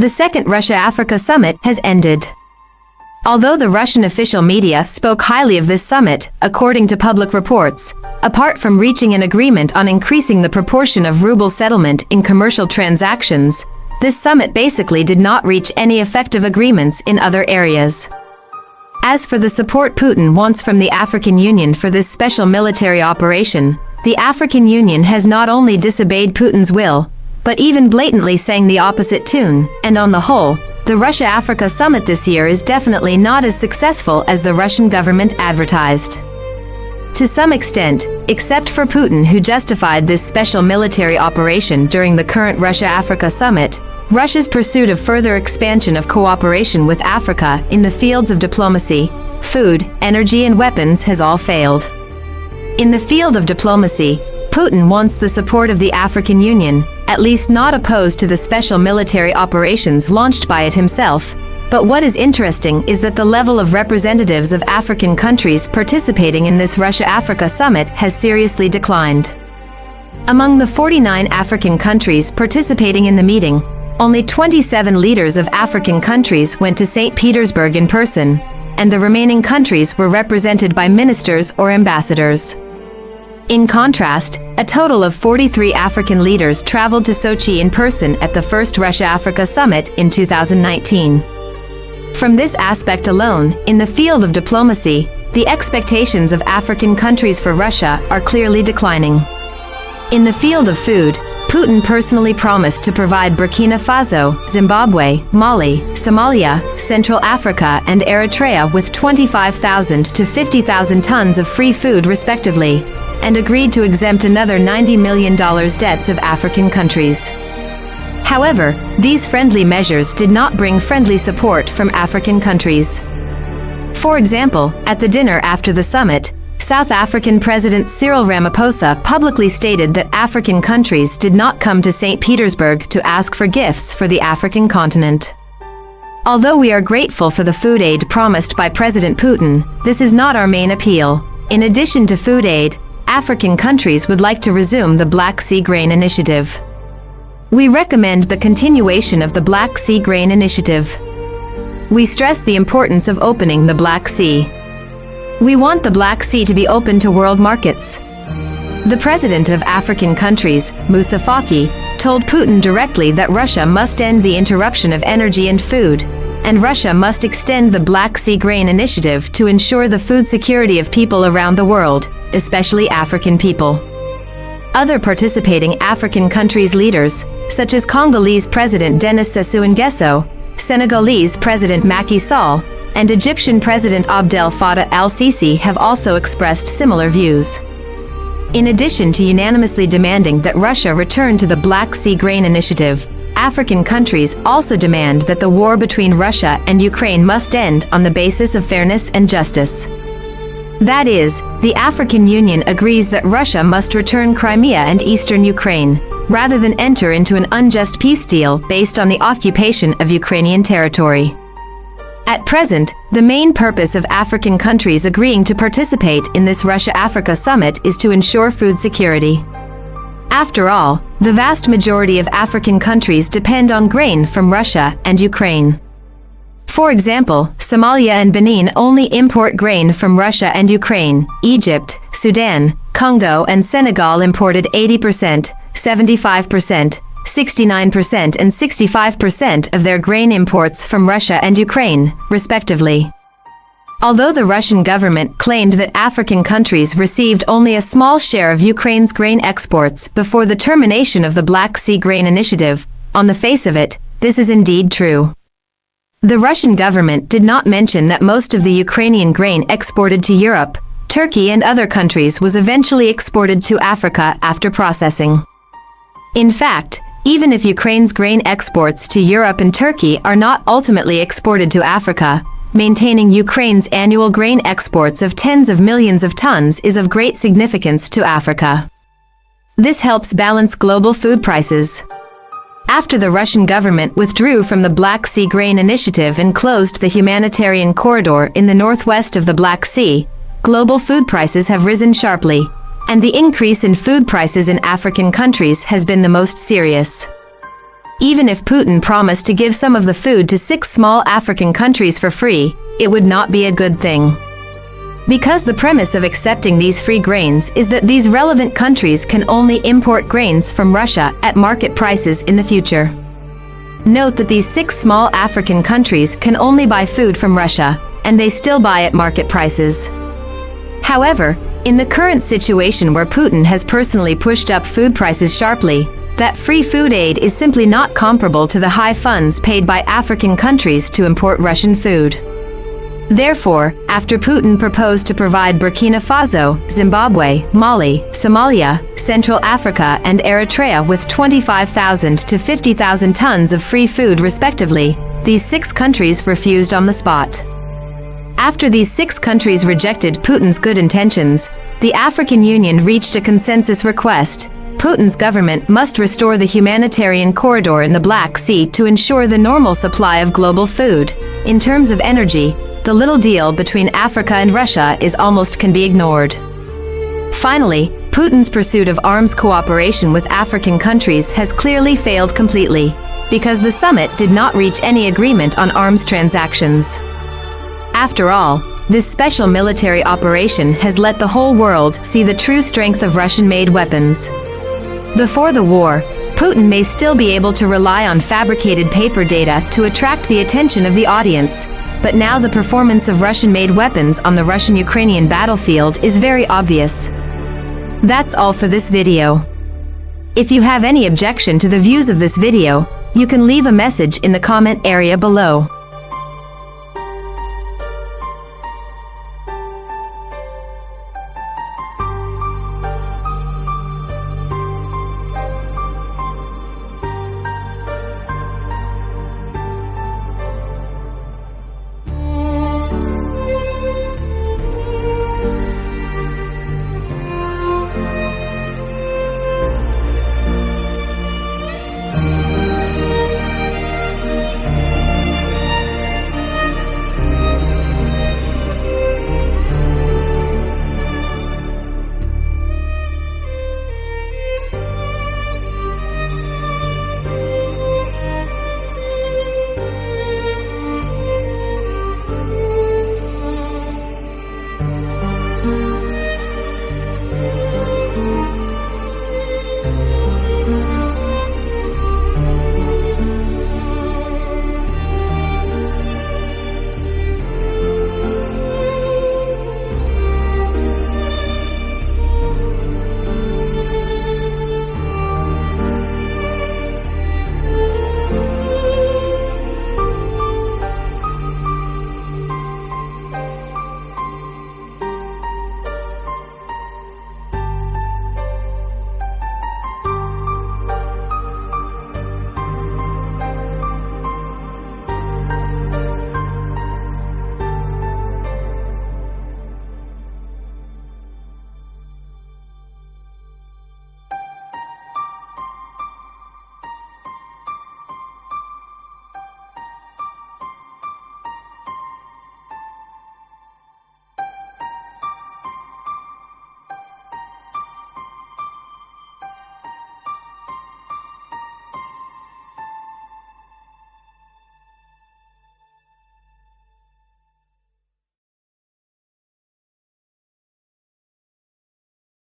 The second Russia-Africa summit has ended. Although the Russian official media spoke highly of this summit, according to public reports, apart from reaching an agreement on increasing the proportion of ruble settlement in commercial transactions, this summit basically did not reach any effective agreements in other areas. As for the support Putin wants from the African Union for this special military operation, the African Union has not only disobeyed Putin's will, but even blatantly sang the opposite tune, and on the whole, the Russia-Africa summit this year is definitely not as successful as the Russian government advertised. To some extent, except for Putin, who justified this special military operation during the current Russia-Africa summit, Russia's pursuit of further expansion of cooperation with Africa in the fields of diplomacy, food, energy and weapons has all failed. In the field of diplomacy, Putin wants the support of the African Union, at least not opposed to the special military operations launched by it himself. But what is interesting is that the level of representatives of African countries participating in this Russia-Africa summit has seriously declined. Among the 49 African countries participating in the meeting, only 27 leaders of African countries went to St. Petersburg in person, and the remaining countries were represented by ministers or ambassadors. In contrast, a total of 43 African leaders traveled to Sochi in person at the first Russia-Africa summit in 2019. From this aspect alone, in the field of diplomacy, the expectations of African countries for Russia are clearly declining. In the field of food, Putin personally promised to provide Burkina Faso, Zimbabwe, Mali, Somalia, Central Africa and Eritrea with 25,000 to 50,000 tons of free food respectively, and agreed to exempt another $90 million debts of African countries. However, these friendly measures did not bring friendly support from African countries. For example, at the dinner after the summit, South African President Cyril Ramaphosa publicly stated that African countries did not come to St. Petersburg to ask for gifts for the African continent. Although we are grateful for the food aid promised by President Putin, this is not our main appeal. In addition to food aid, African countries would like to resume the Black Sea Grain Initiative. We recommend the continuation of the Black Sea Grain Initiative. We stress the importance of opening the Black Sea. We want the Black Sea to be open to world markets. The president of African countries, Moussa Faki, told Putin directly that Russia must end the interruption of energy and food, and Russia must extend the Black Sea Grain Initiative to ensure the food security of people around the world, especially African people. Other participating African countries' leaders, such as Congolese President Denis Sassou Nguesso, Senegalese President Macky Sall, and Egyptian President Abdel Fattah al-Sisi have also expressed similar views. In addition to unanimously demanding that Russia return to the Black Sea Grain Initiative, African countries also demand that the war between Russia and Ukraine must end on the basis of fairness and justice. That is, the African Union agrees that Russia must return Crimea and eastern Ukraine, rather than enter into an unjust peace deal based on the occupation of Ukrainian territory. At present, the main purpose of African countries agreeing to participate in this Russia-Africa summit is to ensure food security. After all, the vast majority of African countries depend on grain from Russia and Ukraine. For example, Somalia and Benin only import grain from Russia and Ukraine. Egypt, Sudan, Congo and Senegal imported 80%, 75%, 69% and 65% of their grain imports from Russia and Ukraine, respectively. Although the Russian government claimed that African countries received only a small share of Ukraine's grain exports before the termination of the Black Sea Grain Initiative, on the face of it, this is indeed true. The Russian government did not mention that most of the Ukrainian grain exported to Europe, Turkey and other countries was eventually exported to Africa after processing. In fact, even if Ukraine's grain exports to Europe and Turkey are not ultimately exported to Africa, maintaining Ukraine's annual grain exports of tens of millions of tons is of great significance to Africa. This helps balance global food prices. After the Russian government withdrew from the Black Sea Grain Initiative and closed the humanitarian corridor in the northwest of the Black Sea, global food prices have risen sharply, and the increase in food prices in African countries has been the most serious. Even if Putin promised to give some of the food to 6 small African countries for free, it would not be a good thing. Because the premise of accepting these free grains is that these relevant countries can only import grains from Russia at market prices in the future. Note that these 6 small African countries can only buy food from Russia, and they still buy at market prices. However, in the current situation where Putin has personally pushed up food prices sharply, that free food aid is simply not comparable to the high funds paid by African countries to import Russian food. Therefore, after Putin proposed to provide Burkina Faso, Zimbabwe, Mali, Somalia, Central Africa, and Eritrea with 25,000 to 50,000 tons of free food respectively, these 6 countries refused on the spot. After these 6 countries rejected Putin's good intentions, the African Union reached a consensus request. Putin's government must restore the humanitarian corridor in the Black Sea to ensure the normal supply of global food. In terms of energy, the little deal between Africa and Russia can be ignored. Finally, Putin's pursuit of arms cooperation with African countries has clearly failed completely, because the summit did not reach any agreement on arms transactions. After all, this special military operation has let the whole world see the true strength of Russian-made weapons. Before the war, Putin may still be able to rely on fabricated paper data to attract the attention of the audience, but now the performance of Russian-made weapons on the Russian-Ukrainian battlefield is very obvious. That's all for this video. If you have any objection to the views of this video, you can leave a message in the comment area below.